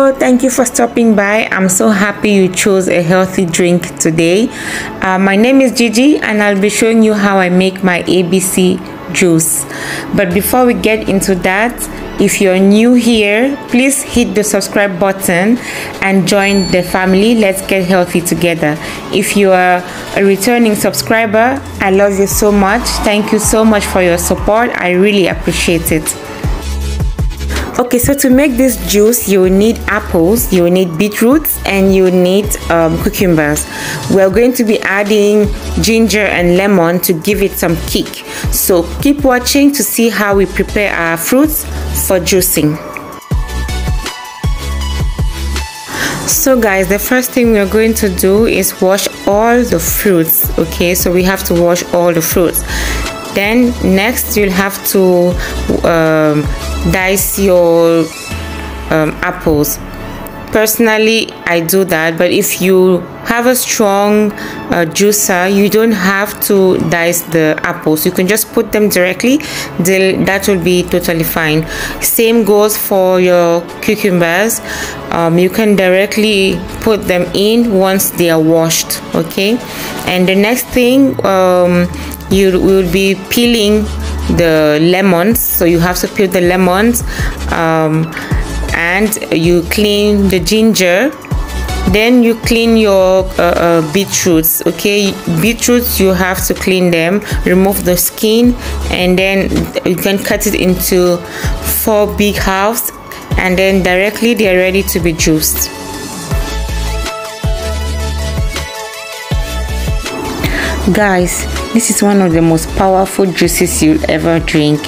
Hello, thank you for stopping by. I'm so happy you chose a healthy drink today. My name is Gigi and I'll be showing you how I make my ABC juice. But before we get into that, if you're new here, please hit the subscribe button and join the family. Let's get healthy together. If you are a returning subscriber, I love you so much. Thank you so much for your support. I really appreciate it. Okay, so to make this juice, you will need apples, you will need beetroots, and you will need cucumbers. We're going to be adding ginger and lemon to give it some kick. So keep watching to see how we prepare our fruits for juicing. So guys, the first thing we're going to do is wash all the fruits. Okay, so we have to wash all the fruits. Then next you'll have to dice your apples. Personally, I do that, but if you have a strong juicer, you don't have to dice the apples. You can just put them directly. That will be totally fine. Same goes for your cucumbers. You can directly put them in once they are washed. Okay, and the next thing, you will be peeling the lemons. So you have to peel the lemons, and you clean the ginger. Then you clean your beetroots. Okay, beetroots, you have to clean them, remove the skin, and then you can cut it into 4 big halves, and then directly they are ready to be juiced. Guys, this is one of the most powerful juices you'll ever drink.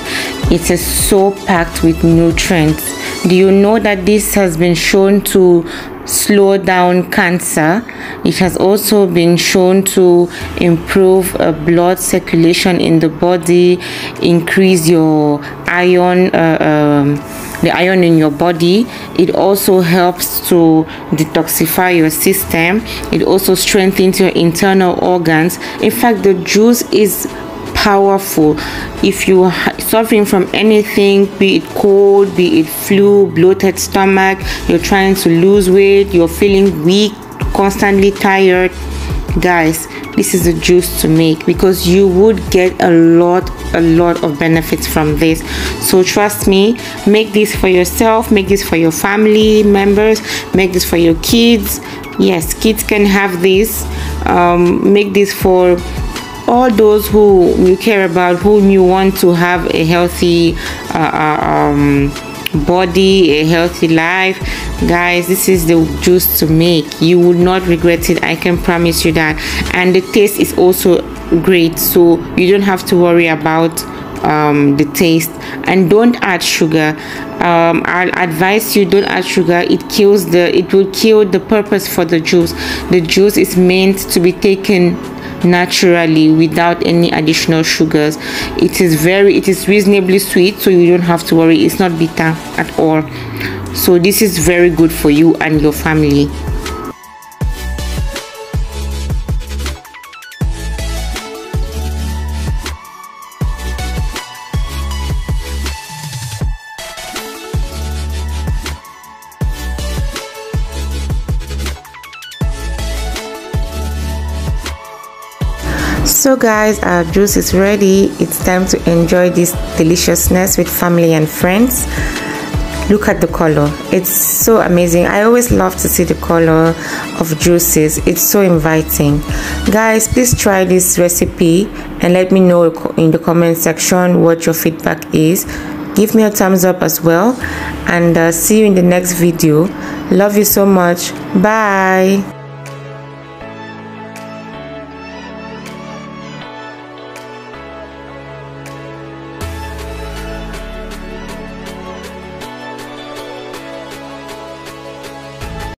It is so packed with nutrients. Do you know that this has been shown to slow down cancer? It has also been shown to improve blood circulation in the body, increase your iron, the iron in your body. It also helps to detoxify your system. It also strengthens your internal organs. In fact, the juice is powerful. If you are suffering from anything, be it cold, be it flu, bloated stomach, you're trying to lose weight, you're feeling weak, constantly tired, guys, this is a juice to make, because you would get a lot of benefits from this. So trust me, make this for yourself, make this for your family members, make this for your kids. Yes, kids can have this. Make this for all those who you care about, whom you want to have a healthy body, a healthy life. Guys, this is the juice to make. You will not regret it, I can promise you that. And the taste is also great, so you don't have to worry about the taste. And don't add sugar. I'll advise you, don't add sugar. It will kill the purpose for the juice. The juice is meant to be taken naturally without any additional sugars. It is reasonably sweet, so you don't have to worry. It's not bitter at all. So this is very good for you and your family. So guys, our juice is ready. It's time to enjoy this deliciousness with family and friends. Look at the color, it's so amazing. I always love to see the color of juices. It's so inviting. Guys, please try this recipe and let me know in the comment section what your feedback is. Give me a thumbs up as well, and see you in the next video. Love you so much. Bye.